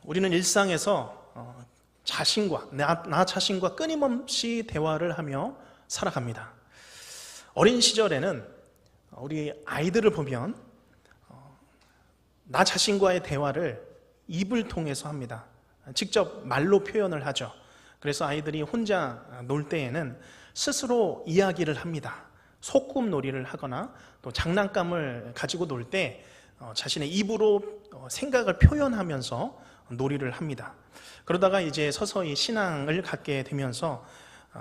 우리는 일상에서 자신과 나 자신과 끊임없이 대화를 하며 살아갑니다. 어린 시절에는 우리 아이들을 보면 나 자신과의 대화를 입을 통해서 합니다. 직접 말로 표현을 하죠. 그래서 아이들이 혼자 놀 때에는 스스로 이야기를 합니다. 소꿉놀이를 하거나 또 장난감을 가지고 놀 때 자신의 입으로 생각을 표현하면서 놀이를 합니다. 그러다가 이제 서서히 신앙을 갖게 되면서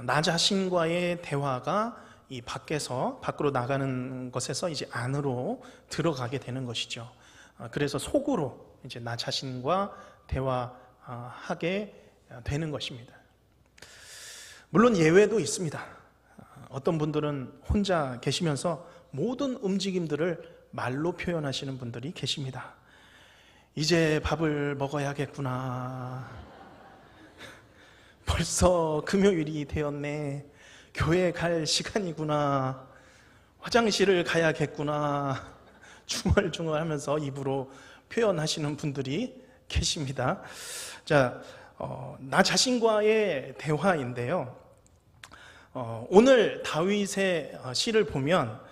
나 자신과의 대화가 이 밖으로 나가는 것에서 이제 안으로 들어가게 되는 것이죠. 그래서 속으로 이제 나 자신과 대화하게 되는 것입니다. 물론 예외도 있습니다. 어떤 분들은 혼자 계시면서 모든 움직임들을 말로 표현하시는 분들이 계십니다. 이제 밥을 먹어야겠구나. 벌써 금요일이 되었네. 교회 갈 시간이구나. 화장실을 가야겠구나. 중얼중얼 하면서 입으로 표현하시는 분들이 계십니다. 자, 나 자신과의 대화인데요. 오늘 다윗의 시를 보면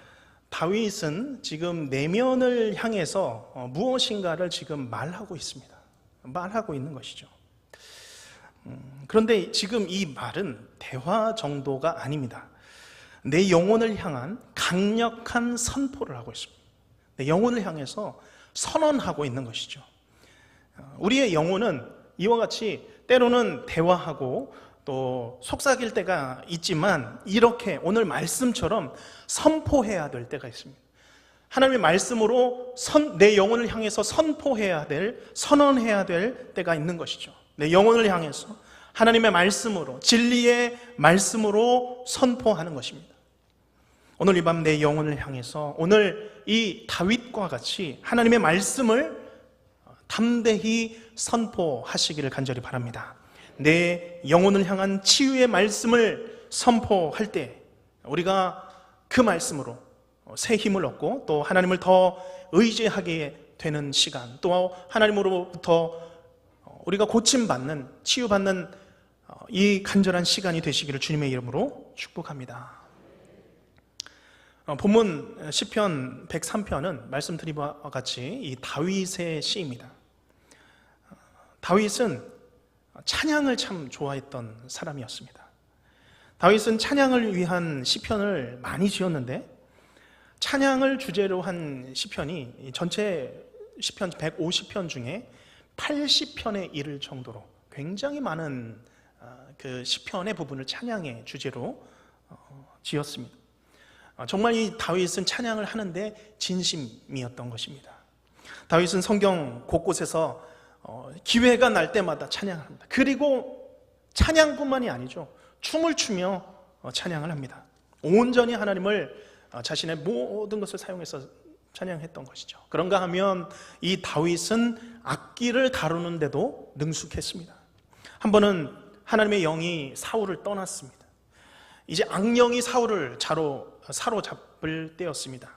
다윗은 지금 내면을 향해서 무엇인가를 지금 말하고 있습니다. 말하고 있는 것이죠. 그런데 지금 이 말은 대화 정도가 아닙니다. 내 영혼을 향한 강력한 선포를 하고 있습니다. 내 영혼을 향해서 선언하고 있는 것이죠. 우리의 영혼은 이와 같이 때로는 대화하고 또 속삭일 때가 있지만 이렇게 오늘 말씀처럼 선포해야 될 때가 있습니다. 하나님의 말씀으로 내 영혼을 향해서 선언해야 될 때가 있는 것이죠. 내 영혼을 향해서 하나님의 말씀으로, 진리의 말씀으로 선포하는 것입니다. 오늘 이 밤 내 영혼을 향해서 오늘 이 다윗과 같이 하나님의 말씀을 담대히 선포하시기를 간절히 바랍니다. 내 영혼을 향한 치유의 말씀을 선포할 때 우리가 그 말씀으로 새 힘을 얻고 또 하나님을 더 의지하게 되는 시간, 또 하나님으로부터 우리가 고침받는, 치유받는 이 간절한 시간이 되시기를 주님의 이름으로 축복합니다. 본문 시편 103편은 말씀드린 바와 같이 이 다윗의 시입니다. 다윗은 찬양을 참 좋아했던 사람이었습니다. 다윗은 찬양을 위한 시편을 많이 지었는데 찬양을 주제로 한 시편이 전체 시편 150편 중에 80편에 이를 정도로 굉장히 많은 그 시편의 부분을 찬양의 주제로 지었습니다. 정말 이 다윗은 찬양을 하는데 진심이었던 것입니다. 다윗은 성경 곳곳에서 기회가 날 때마다 찬양을 합니다. 그리고 찬양뿐만이 아니죠. 춤을 추며 찬양을 합니다. 온전히 하나님을 자신의 모든 것을 사용해서 찬양했던 것이죠. 그런가 하면 이 다윗은 악기를 다루는데도 능숙했습니다. 한 번은 하나님의 영이 사울을 떠났습니다. 이제 악령이 사울을 사로잡을 때였습니다.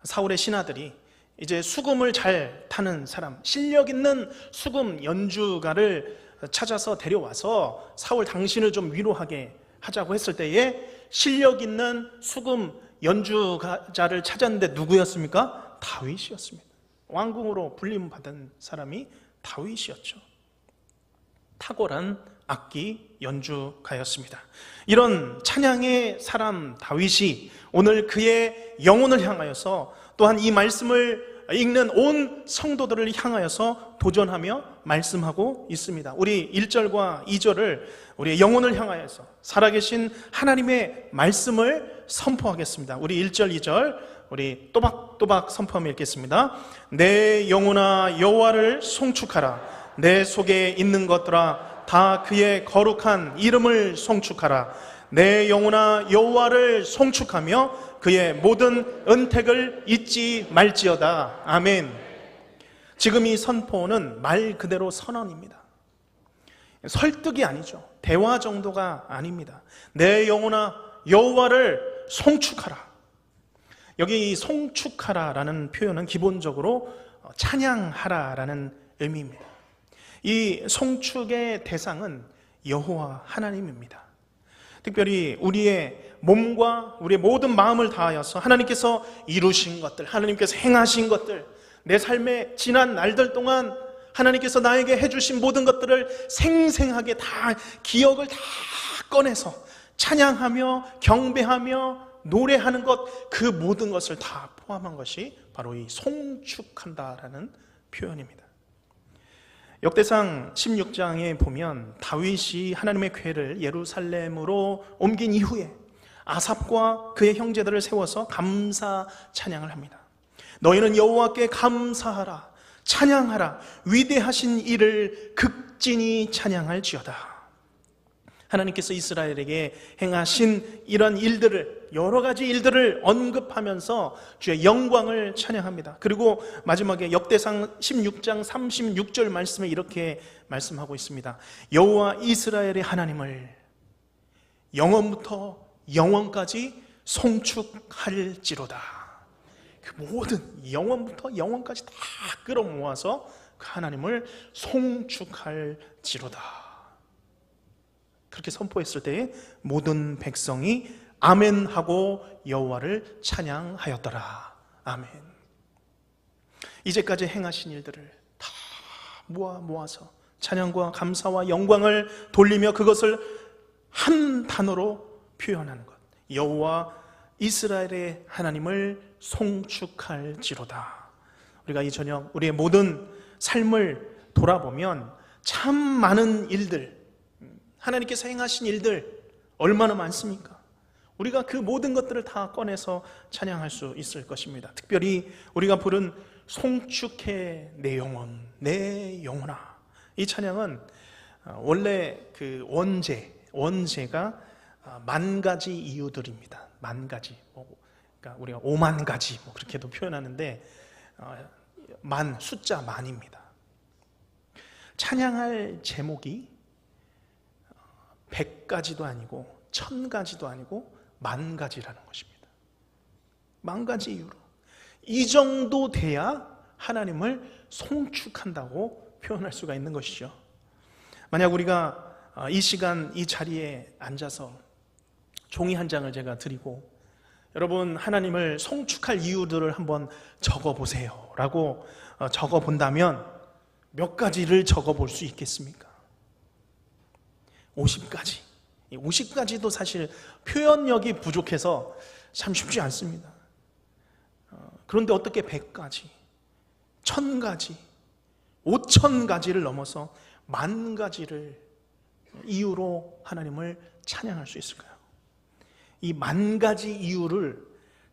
사울의 신하들이 이제 수금을 잘 타는 사람, 실력 있는 수금 연주가를 찾아서 데려와서 사울 당신을 좀 위로하게 하자고 했을 때에 실력 있는 수금 연주자를 찾았는데 누구였습니까? 다윗이었습니다. 왕궁으로 불림받은 사람이 다윗이었죠. 탁월한 악기 연주가였습니다. 이런 찬양의 사람 다윗이 오늘 그의 영혼을 향하여서 또한 이 말씀을 읽는 온 성도들을 향하여서 도전하며 말씀하고 있습니다. 우리 1절과 2절을 우리의 영혼을 향하여서 살아계신 하나님의 말씀을 선포하겠습니다. 우리 1절, 2절 우리 또박또박 선포하며 읽겠습니다. 내 영혼아 여호와를 송축하라. 내 속에 있는 것들아 다 그의 거룩한 이름을 송축하라. 내 영혼아 여호와를 송축하며 그의 모든 은택을 잊지 말지어다. 아멘. 지금 이 선포는 말 그대로 선언입니다. 설득이 아니죠. 대화 정도가 아닙니다. 내 영혼아 여호와를 송축하라. 여기 이 송축하라라는 표현은 기본적으로 찬양하라라는 의미입니다. 이 송축의 대상은 여호와 하나님입니다. 특별히 우리의 몸과 우리의 모든 마음을 다하여서 하나님께서 이루신 것들, 하나님께서 행하신 것들, 내 삶의 지난 날들 동안 하나님께서 나에게 해주신 모든 것들을 생생하게 다 기억을 다 꺼내서 찬양하며 경배하며 노래하는 것, 그 모든 것을 다 포함한 것이 바로 이 송축한다라는 표현입니다. 역대상 16장에 보면 다윗이 하나님의 궤를 예루살렘으로 옮긴 이후에 아삽과 그의 형제들을 세워서 감사 찬양을 합니다. 너희는 여호와께 감사하라, 찬양하라, 위대하신 일을 극진히 찬양할지어다. 하나님께서 이스라엘에게 행하신 이런 일들을, 여러 가지 일들을 언급하면서 주의 영광을 찬양합니다. 그리고 마지막에 역대상 16장 36절 말씀에 이렇게 말씀하고 있습니다. 여호와 이스라엘의 하나님을 영원부터 영원까지 송축할지로다. 그 모든 영원부터 영원까지 다 끌어모아서 그 하나님을 송축할지로다. 그렇게 선포했을 때 모든 백성이 아멘 하고 여호와를 찬양하였더라. 아멘. 이제까지 행하신 일들을 다 모아서 찬양과 감사와 영광을 돌리며 그것을 한 단어로 표현하는 것. 여호와 이스라엘의 하나님을 송축할지로다. 우리가 이 저녁 우리의 모든 삶을 돌아보면 참 많은 일들, 하나님께서 행하신 일들 얼마나 많습니까? 우리가 그 모든 것들을 다 꺼내서 찬양할 수 있을 것입니다. 특별히 우리가 부른 송축해 내 영혼, 내 영혼아, 이 찬양은 원래 그 원제가 만 가지 이유들입니다. 만 가지, 그러니까 우리가 5만 가지 그렇게도 표현하는데 숫자 만입니다. 찬양할 제목이 100가지도 아니고 1000가지도 아니고 10,000가지라는 것입니다. 10,000가지 이유로 이 정도 돼야 하나님을 송축한다고 표현할 수가 있는 것이죠. 만약 우리가 이 시간 이 자리에 앉아서 종이 한 장을 제가 드리고 여러분 하나님을 송축할 이유들을 한번 적어보세요 라고 적어본다면 몇 가지를 적어볼 수 있겠습니까? 50가지. 50가지도 사실 표현력이 부족해서 참 쉽지 않습니다. 그런데 어떻게 100가지, 1000가지, 5000가지를 넘어서 10,000가지를 이유로 하나님을 찬양할 수 있을까요? 이 10,000가지 이유를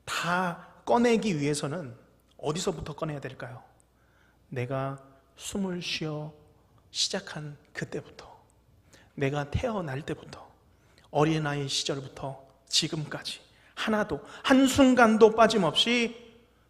다 꺼내기 위해서는 어디서부터 꺼내야 될까요? 내가 숨을 쉬어 시작한 그때부터, 내가 태어날 때부터, 어린아이 시절부터 지금까지 하나도 한순간도 빠짐없이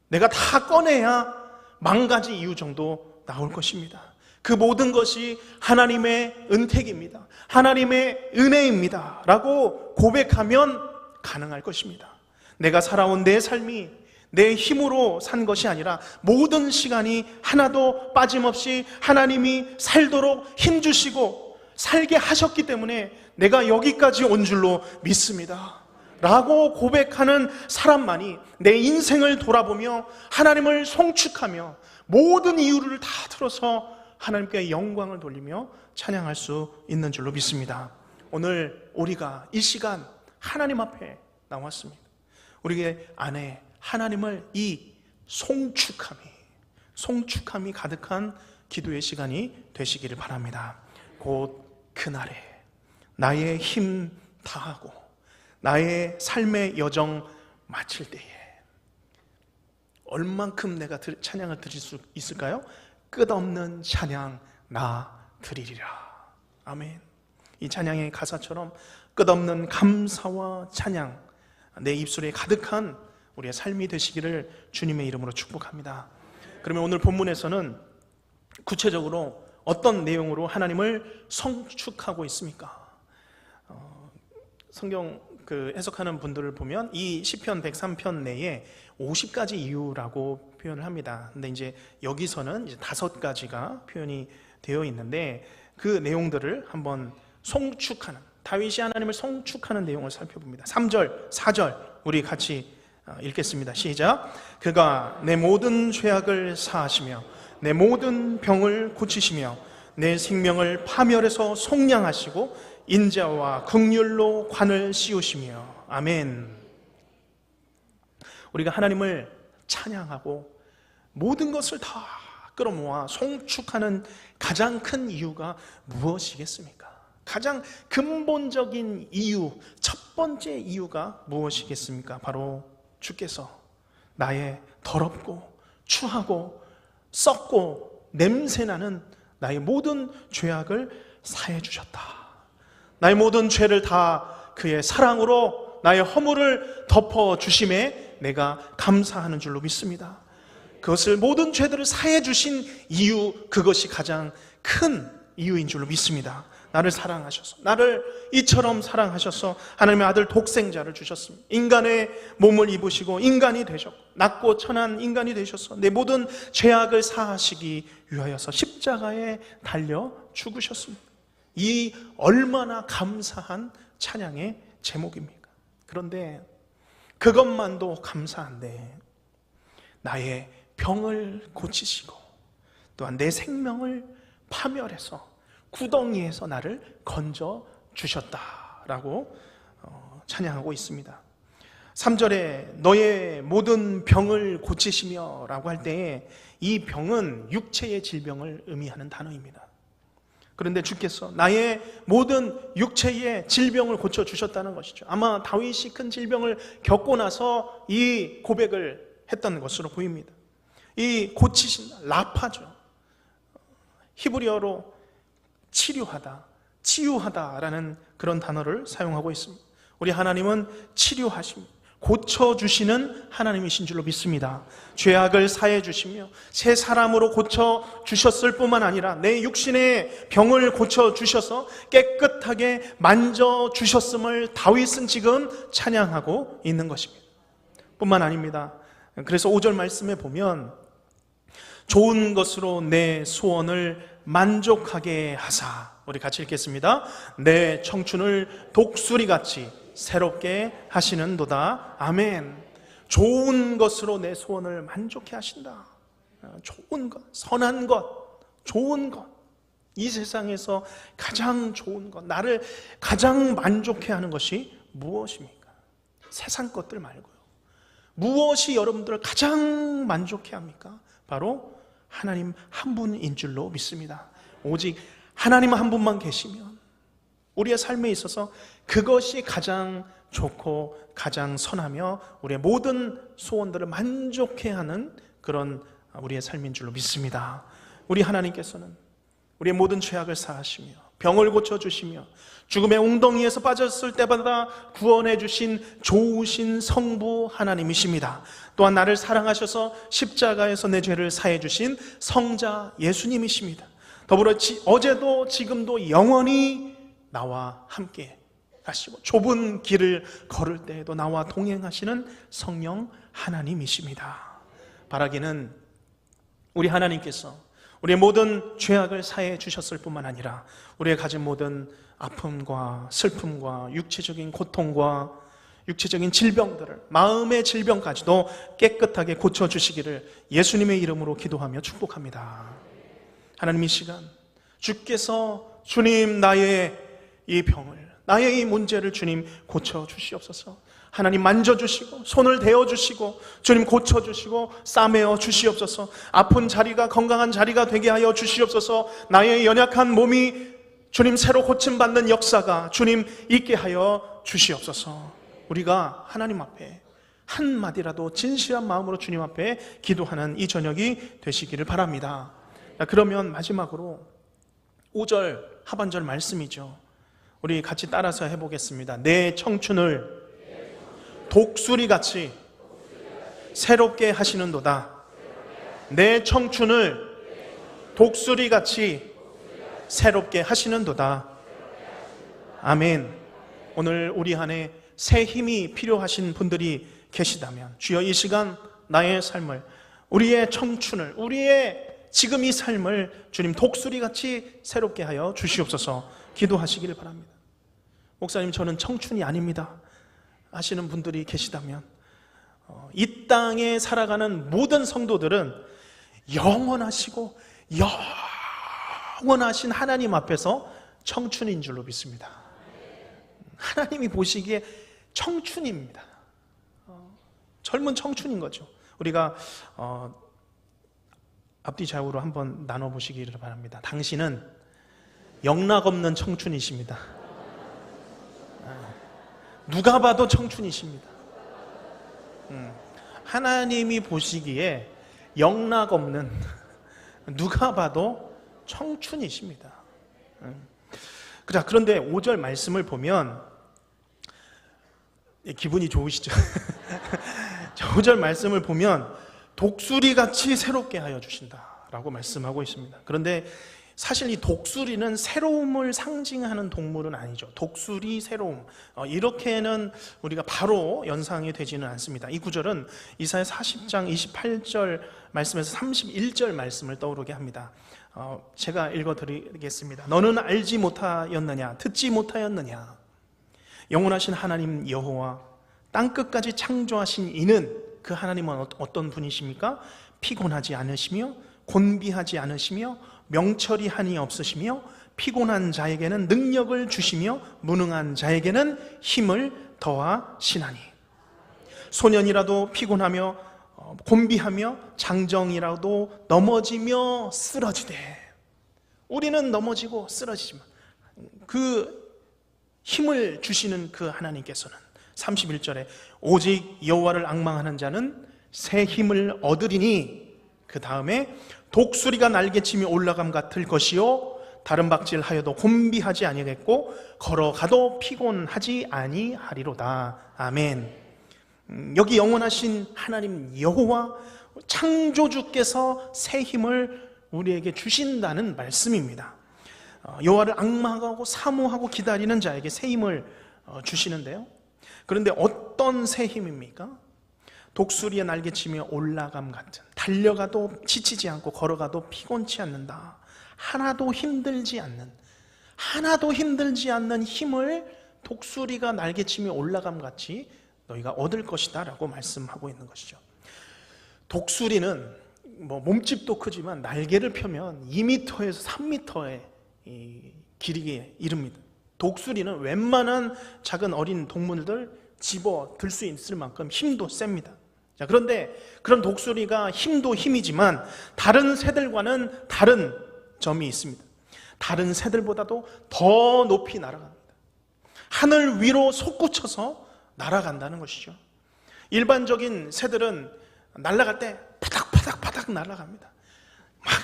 내가 다 꺼내야 10,000가지 이유 정도 나올 것입니다. 그 모든 것이 하나님의 은택입니다, 하나님의 은혜입니다 라고 고백하면 가능할 것입니다. 내가 살아온 내 삶이 내 힘으로 산 것이 아니라 모든 시간이 하나도 빠짐없이 하나님이 살도록 힘주시고 살게 하셨기 때문에 내가 여기까지 온 줄로 믿습니다 라고 고백하는 사람만이 내 인생을 돌아보며 하나님을 송축하며 모든 이유를 다 들어서 하나님께 영광을 돌리며 찬양할 수 있는 줄로 믿습니다. 오늘 우리가 이 시간 하나님 앞에 나왔습니다. 우리 안에 하나님을 이 송축함이 가득한 기도의 시간이 되시기를 바랍니다. 곧 그날에 나의 힘 다하고 나의 삶의 여정 마칠 때에 얼만큼 내가 찬양을 드릴 수 있을까요? 끝없는 찬양 나 드리리라. 아멘. 이 찬양의 가사처럼 끝없는 감사와 찬양 내 입술에 가득한 우리의 삶이 되시기를 주님의 이름으로 축복합니다. 그러면 오늘 본문에서는 구체적으로 어떤 내용으로 하나님을 송축하고 있습니까? 성경 해석하는 분들을 보면 이 시편 103편 내에 50가지 이유라고 표현을 합니다. 근데 이제 여기서는 이제 5가지가 표현이 되어 있는데 그 내용들을 한번 송축하는, 다윗이 하나님을 송축하는 내용을 살펴봅니다. 3절, 4절 우리 같이 읽겠습니다. 시작. 그가 내 모든 죄악을 사하시며 내 모든 병을 고치시며 내 생명을 파멸해서 속량하시고 인자와 긍휼로 관을 씌우시며. 아멘. 우리가 하나님을 찬양하고 모든 것을 다 끌어모아 송축하는 가장 큰 이유가 무엇이겠습니까? 가장 근본적인 이유, 첫 번째 이유가 무엇이겠습니까? 바로 주께서 나의 더럽고 추하고 썩고 냄새나는 나의 모든 죄악을 사해 주셨다. 나의 모든 죄를 다 그의 사랑으로 나의 허물을 덮어 주심에 내가 감사하는 줄로 믿습니다. 그것을, 모든 죄들을 사해 주신 이유, 그것이 가장 큰 이유인 줄로 믿습니다. 나를 사랑하셔서, 나를 이처럼 사랑하셔서 하나님의 아들 독생자를 주셨습니다. 인간의 몸을 입으시고 인간이 되셨고 낮고 천한 인간이 되셔서 내 모든 죄악을 사하시기 위하여서 십자가에 달려 죽으셨습니다. 이 얼마나 감사한 찬양의 제목입니까? 그런데 그것만도 감사한데 나의 병을 고치시고 또한 내 생명을 파멸해서 구덩이에서 나를 건져 주셨다라고 찬양하고 있습니다. 3절에 너의 모든 병을 고치시며 라고 할 때에 이 병은 육체의 질병을 의미하는 단어입니다. 그런데 주께서 나의 모든 육체의 질병을 고쳐주셨다는 것이죠. 아마 다윗이 큰 질병을 겪고 나서 이 고백을 했던 것으로 보입니다. 이 고치신다, 라파죠. 히브리어로 치료하다, 치유하다라는 그런 단어를 사용하고 있습니다. 우리 하나님은 치료하십니다. 고쳐주시는 하나님이신 줄로 믿습니다. 죄악을 사해 주시며 새 사람으로 고쳐주셨을 뿐만 아니라 내 육신의 병을 고쳐주셔서 깨끗하게 만져주셨음을 다윗은 지금 찬양하고 있는 것입니다. 뿐만 아닙니다. 그래서 5절 말씀에 보면 좋은 것으로 내 소원을 만족하게 하사, 우리 같이 읽겠습니다. 내 청춘을 독수리같이 새롭게 하시는도다. 아멘. 좋은 것으로 내 소원을 만족해 하신다. 좋은 것, 선한 것, 좋은 것, 이 세상에서 가장 좋은 것, 나를 가장 만족해 하는 것이 무엇입니까? 세상 것들 말고요. 무엇이 여러분들을 가장 만족해 합니까? 바로 하나님 한 분인 줄로 믿습니다. 오직 하나님 한 분만 계시면 우리의 삶에 있어서 그것이 가장 좋고 가장 선하며 우리의 모든 소원들을 만족해 하는 그런 우리의 삶인 줄로 믿습니다. 우리 하나님께서는 우리의 모든 죄악을 사하시며 병을 고쳐주시며 죽음의 웅덩이에서 빠졌을 때마다 구원해 주신 좋으신 성부 하나님이십니다. 또한 나를 사랑하셔서 십자가에서 내 죄를 사해 주신 성자 예수님이십니다. 더불어 어제도 지금도 영원히 나와 함께 가시고 좁은 길을 걸을 때에도 나와 동행하시는 성령 하나님이십니다. 바라기는 우리 하나님께서 우리의 모든 죄악을 사해 주셨을 뿐만 아니라 우리의 가진 모든 아픔과 슬픔과 육체적인 고통과 육체적인 질병들을, 마음의 질병까지도 깨끗하게 고쳐주시기를 예수님의 이름으로 기도하며 축복합니다. 하나님, 이 시간 주께서 주님 나의 이 병을, 나의 이 문제를 주님 고쳐주시옵소서. 하나님 만져주시고 손을 대어주시고 주님 고쳐주시고 싸매어 주시옵소서. 아픈 자리가 건강한 자리가 되게 하여 주시옵소서. 나의 연약한 몸이 주님 새로 고침받는 역사가 주님 있게 하여 주시옵소서. 우리가 하나님 앞에 한마디라도 진실한 마음으로 주님 앞에 기도하는 이 저녁이 되시기를 바랍니다. 그러면 마지막으로 5절 하반절 말씀이죠. 우리 같이 따라서 해보겠습니다. 내 청춘을 독수리같이 새롭게 하시는도다. 내 청춘을 독수리같이 새롭게 하시는도다. 아멘. 오늘 우리 안에 새 힘이 필요하신 분들이 계시다면 주여 이 시간 나의 삶을, 우리의 청춘을, 우리의 지금 이 삶을 주님 독수리같이 새롭게 하여 주시옵소서 기도하시기를 바랍니다. 목사님, 저는 청춘이 아닙니다 하시는 분들이 계시다면, 이 땅에 살아가는 모든 성도들은 영원하시고 영원하신 하나님 앞에서 청춘인 줄로 믿습니다. 하나님이 보시기에 청춘입니다. 젊은 청춘인 거죠. 우리가 앞뒤 좌우로 한번 나눠보시기를 바랍니다. 당신은 영락없는 청춘이십니다. 누가 봐도 청춘이십니다. 하나님이 보시기에 영락없는, 누가 봐도 청춘이십니다. 그런데 5절 말씀을 보면 기분이 좋으시죠? 5절 말씀을 보면 독수리같이 새롭게 하여 주신다라고 말씀하고 있습니다. 그런데 사실 이 독수리는 새로움을 상징하는 동물은 아니죠. 독수리, 새로움, 이렇게는 우리가 바로 연상이 되지는 않습니다. 이 구절은 이사야 40장 28절 말씀에서 31절 말씀을 떠오르게 합니다. 제가 읽어드리겠습니다. 너는 알지 못하였느냐, 듣지 못하였느냐. 영원하신 하나님 여호와 땅끝까지 창조하신 이는, 그 하나님은 어떤 분이십니까? 피곤하지 않으시며 곤비하지 않으시며 명철이 한이 없으시며 피곤한 자에게는 능력을 주시며 무능한 자에게는 힘을 더하시나니, 소년이라도 피곤하며 곤비하며 장정이라도 넘어지며 쓰러지되, 우리는 넘어지고 쓰러지지만 그 힘을 주시는 그 하나님께서는 31절에 오직 여호와를 앙망하는 자는 새 힘을 얻으리니, 그 다음에 독수리가 날개치며 올라감 같을 것이요 다른 박질하여도 곤비하지 아니하겠고 걸어가도 피곤하지 아니하리로다. 아멘. 여기 영원하신 하나님 여호와 창조주께서 새 힘을 우리에게 주신다는 말씀입니다. 여호와를 앙망하고 사모하고 기다리는 자에게 새 힘을 주시는데요, 그런데 어떤 새 힘입니까? 독수리의 날개치며 올라감 같은, 달려가도 지치지 않고 걸어가도 피곤치 않는다, 하나도 힘들지 않는 힘을 독수리가 날개치며 올라감 같이 너희가 얻을 것이다 라고 말씀하고 있는 것이죠. 독수리는 몸집도 크지만 날개를 펴면 2m에서 3m의 길이에 이릅니다. 독수리는 웬만한 작은 어린 동물들 집어 들 수 있을 만큼 힘도 셉니다. 자, 그런데 그런 독수리가 힘도 힘이지만 다른 새들과는 다른 점이 있습니다. 다른 새들보다도 더 높이 날아갑니다. 하늘 위로 솟구쳐서 날아간다는 것이죠. 일반적인 새들은 날아갈 때 파닥파닥 날아갑니다. 막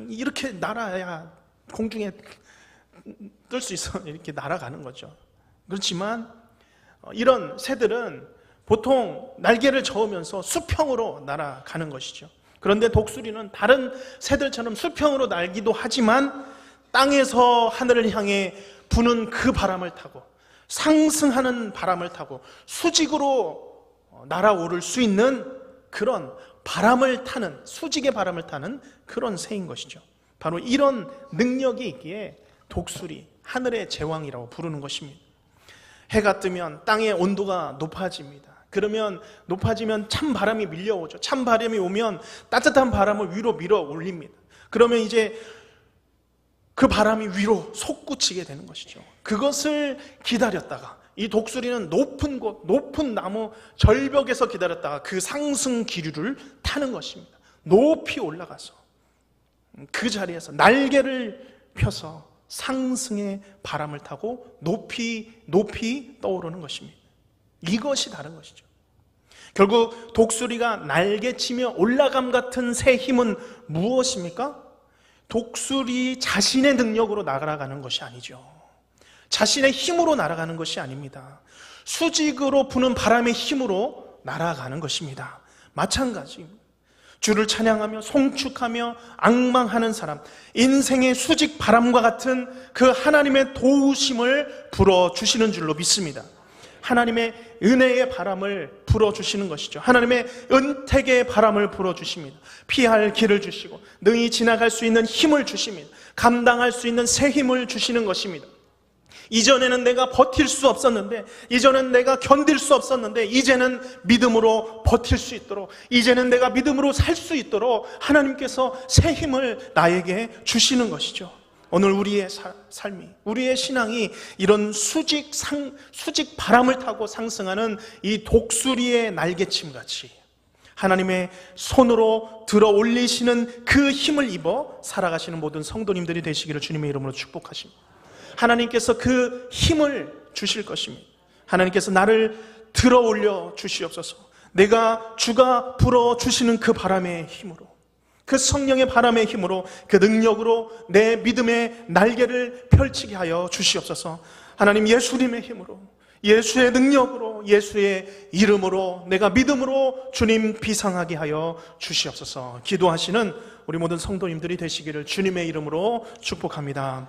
이렇게 날아야 공중에 뜰 수 있어 이렇게 날아가는 거죠. 그렇지만 이런 새들은 보통 날개를 저으면서 수평으로 날아가는 것이죠. 그런데 독수리는 다른 새들처럼 수평으로 날기도 하지만 땅에서 하늘을 향해 부는 그 바람을 타고, 상승하는 바람을 타고 수직으로 날아오를 수 있는 그런 바람을 타는, 수직의 바람을 타는 그런 새인 것이죠. 바로 이런 능력이 있기에 독수리, 하늘의 제왕이라고 부르는 것입니다. 해가 뜨면 땅의 온도가 높아집니다. 그러면 높아지면 찬 바람이 밀려오죠. 찬 바람이 오면 따뜻한 바람을 위로 밀어 올립니다. 그러면 이제 그 바람이 위로 솟구치게 되는 것이죠. 그것을 기다렸다가 이 독수리는 높은 곳, 높은 나무 절벽에서 기다렸다가 그 상승 기류를 타는 것입니다. 높이 올라가서 그 자리에서 날개를 펴서 상승의 바람을 타고 높이 떠오르는 것입니다. 이것이 다른 것이죠. 결국 독수리가 날개치며 올라감 같은 새 힘은 무엇입니까? 독수리 자신의 능력으로 날아가는 것이 아니죠. 자신의 힘으로 날아가는 것이 아닙니다. 수직으로 부는 바람의 힘으로 날아가는 것입니다. 마찬가지입니다. 주를 찬양하며 송축하며 앙망하는 사람, 인생의 수직 바람과 같은 그 하나님의 도우심을 불어주시는 줄로 믿습니다. 하나님의 은혜의 바람을 불어주시는 것이죠. 하나님의 은택의 바람을 불어주십니다. 피할 길을 주시고 능히 지나갈 수 있는 힘을 주십니다. 감당할 수 있는 새 힘을 주시는 것입니다. 이전에는 내가 버틸 수 없었는데, 이전엔 내가 견딜 수 없었는데, 이제는 믿음으로 버틸 수 있도록, 이제는 내가 믿음으로 살 수 있도록 하나님께서 새 힘을 나에게 주시는 것이죠. 오늘 우리의 삶이, 우리의 신앙이 이런 수직 바람을 타고 상승하는 이 독수리의 날개침같이 하나님의 손으로 들어 올리시는 그 힘을 입어 살아가시는 모든 성도님들이 되시기를 주님의 이름으로 축복하십니다. 하나님께서 그 힘을 주실 것입니다. 하나님께서 나를 들어 올려 주시옵소서. 주가 불어 주시는 그 바람의 힘으로, 그 성령의 바람의 힘으로, 그 능력으로 내 믿음의 날개를 펼치게 하여 주시옵소서. 하나님, 예수님의 힘으로, 예수의 능력으로, 예수의 이름으로 내가 믿음으로 주님 비상하게 하여 주시옵소서. 기도하시는 우리 모든 성도님들이 되시기를 주님의 이름으로 축복합니다.